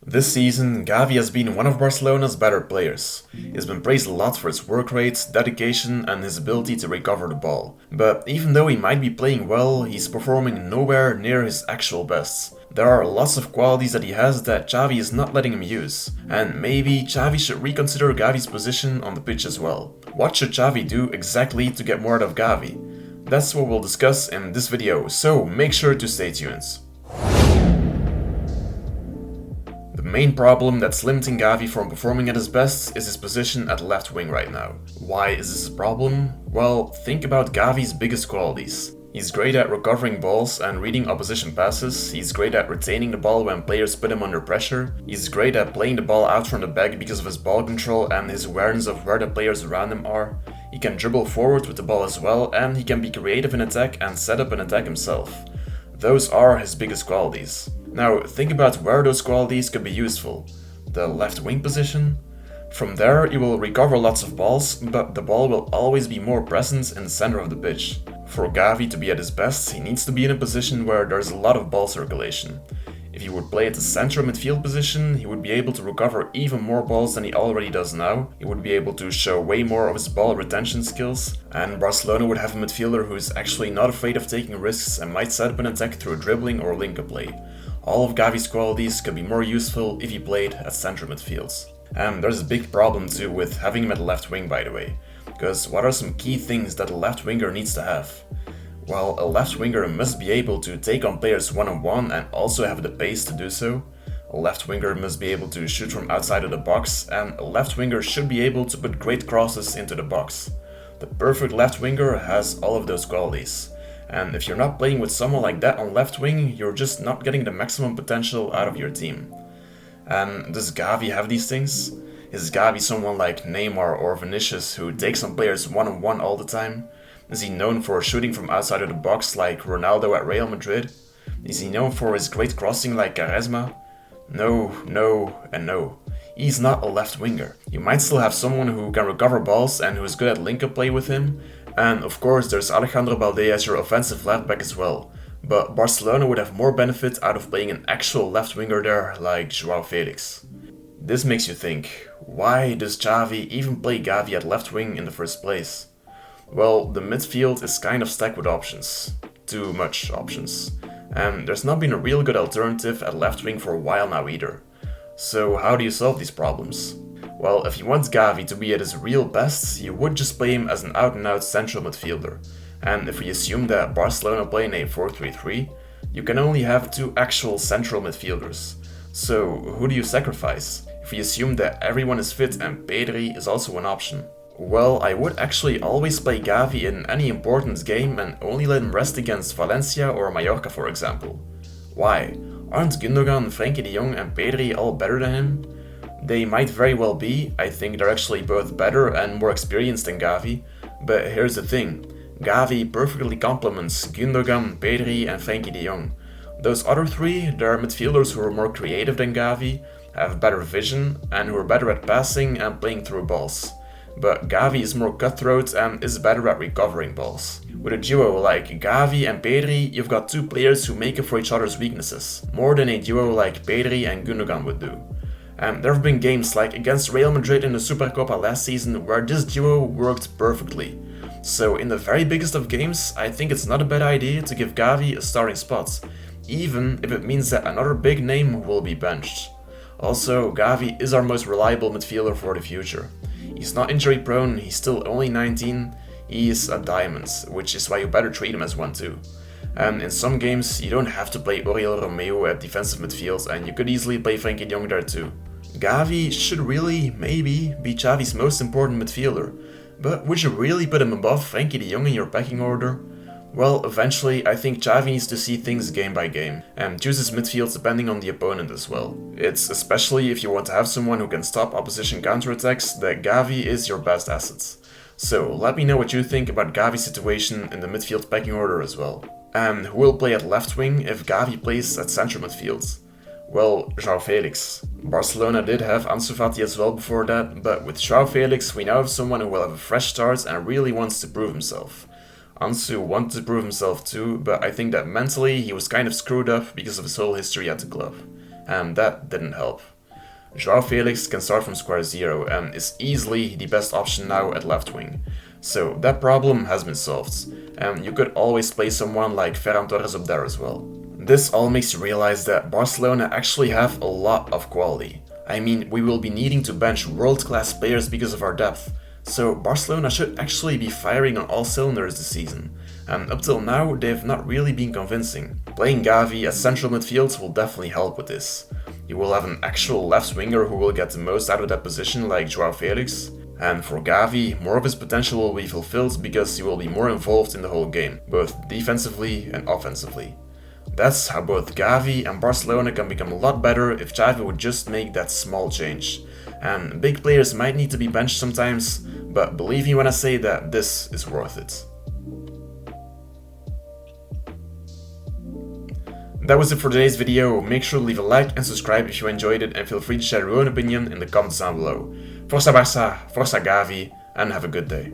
This season, Gavi has been one of Barcelona's better players. He's been praised a lot for his work rate, dedication and his ability to recover the ball. But even though he might be playing well, he's performing nowhere near his actual best. There are lots of qualities that he has that Xavi is not letting him use. And maybe Xavi should reconsider Gavi's position on the pitch as well. What should Xavi do exactly to get more out of Gavi? That's what we'll discuss in this video, so make sure to stay tuned. The main problem that's limiting Gavi from performing at his best is his position at left wing right now. Why is this a problem? Well, think about Gavi's biggest qualities. He's great at recovering balls and reading opposition passes, he's great at retaining the ball when players put him under pressure, he's great at playing the ball out from the back because of his ball control and his awareness of where the players around him are, he can dribble forward with the ball as well, and he can be creative in attack and set up an attack himself. Those are his biggest qualities. Now think about where those qualities could be useful. The left wing position? From there you will recover lots of balls, but the ball will always be more present in the center of the pitch. For Gavi to be at his best, he needs to be in a position where there's a lot of ball circulation. If he would play at the center midfield position, he would be able to recover even more balls than he already does now, he would be able to show way more of his ball retention skills, and Barcelona would have a midfielder who is actually not afraid of taking risks and might set up an attack through dribbling or link-up play. All of Gavi's qualities could be more useful if he played at central midfields. And there's a big problem too with having him at left wing, by the way, because what are some key things that a left winger needs to have? Well, a left winger must be able to take on players one-on-one and also have the pace to do so. A left winger must be able to shoot from outside of the box, and a left winger should be able to put great crosses into the box. The perfect left winger has all of those qualities. And if you're not playing with someone like that on left wing, you're just not getting the maximum potential out of your team. And does Gavi have these things? Is Gavi someone like Neymar or Vinicius who takes on players one-on-one all the time? Is he known for shooting from outside of the box like Ronaldo at Real Madrid? Is he known for his great crossing like Quaresma? No, and no. He's not a left winger. You might still have someone who can recover balls and who is good at link-up play with him. And of course there's Alejandro Balde as your offensive left back as well. But Barcelona would have more benefit out of playing an actual left winger there like Joao Felix. This makes you think, why does Xavi even play Gavi at left wing in the first place? Well, the midfield is kind of stacked with options. Too much options. And there's not been a real good alternative at left wing for a while now either. So how do you solve these problems? Well, if you want Gavi to be at his real best, you would just play him as an out-and-out central midfielder. And if we assume that Barcelona play in a 4-3-3, you can only have two actual central midfielders. So who do you sacrifice? If we assume that everyone is fit and Pedri is also an option. Well, I would actually always play Gavi in any important game and only let him rest against Valencia or Mallorca, for example. Why? Aren't Gundogan, Frenkie de Jong and Pedri all better than him? They might very well be. I think they're actually both better and more experienced than Gavi. But here's the thing. Gavi perfectly complements Gundogan, Pedri and Frenkie de Jong. Those other three, they're midfielders who are more creative than Gavi, have better vision and who are better at passing and playing through balls. But Gavi is more cutthroat and is better at recovering balls. With a duo like Gavi and Pedri, you've got two players who make up for each other's weaknesses, more than a duo like Pedri and Gundogan would do. And there have been games like against Real Madrid in the Supercopa last season where this duo worked perfectly. So in the very biggest of games, I think it's not a bad idea to give Gavi a starting spot, even if it means that another big name will be benched. Also, Gavi is our most reliable midfielder for the future. He's not injury prone, he's still only 19, he is a diamond, which is why you better treat him as one too. And in some games, you don't have to play Oriol Romeo at defensive midfield and you could easily play Frenkie de Jong there too. Gavi should really, maybe, be Xavi's most important midfielder, but would you really put him above Frenkie de Jong in your pecking order? Well, eventually, I think Xavi needs to see things game by game, and choose his midfield depending on the opponent as well. It's especially if you want to have someone who can stop opposition counterattacks that Gavi is your best asset. So let me know what you think about Gavi's situation in the midfield pecking order as well. And who will play at left wing if Gavi plays at central midfield? Well, Joao Felix. Barcelona did have Ansu Fati as well before that, but with Joao Felix we now have someone who will have a fresh start and really wants to prove himself. Ansu wanted to prove himself too, but I think that mentally he was kind of screwed up because of his whole history at the club. And that didn't help. Joao Felix can start from square zero and is easily the best option now at left wing. So that problem has been solved, and you could always play someone like Ferran Torres up there as well. This all makes you realize that Barcelona actually have a lot of quality. I mean, we will be needing to bench world-class players because of our depth, so Barcelona should actually be firing on all cylinders this season, and up till now they've not really been convincing. Playing Gavi as central midfield will definitely help with this. You will have an actual left winger who will get the most out of that position like Joao Felix, and for Gavi, more of his potential will be fulfilled because he will be more involved in the whole game, both defensively and offensively. That's how both Gavi and Barcelona can become a lot better if Xavi would just make that small change. And big players might need to be benched sometimes, but believe me when I say that this is worth it. That was it for today's video. Make sure to leave a like and subscribe if you enjoyed it, and feel free to share your own opinion in the comments down below. Força Barça, Força Gavi, and have a good day.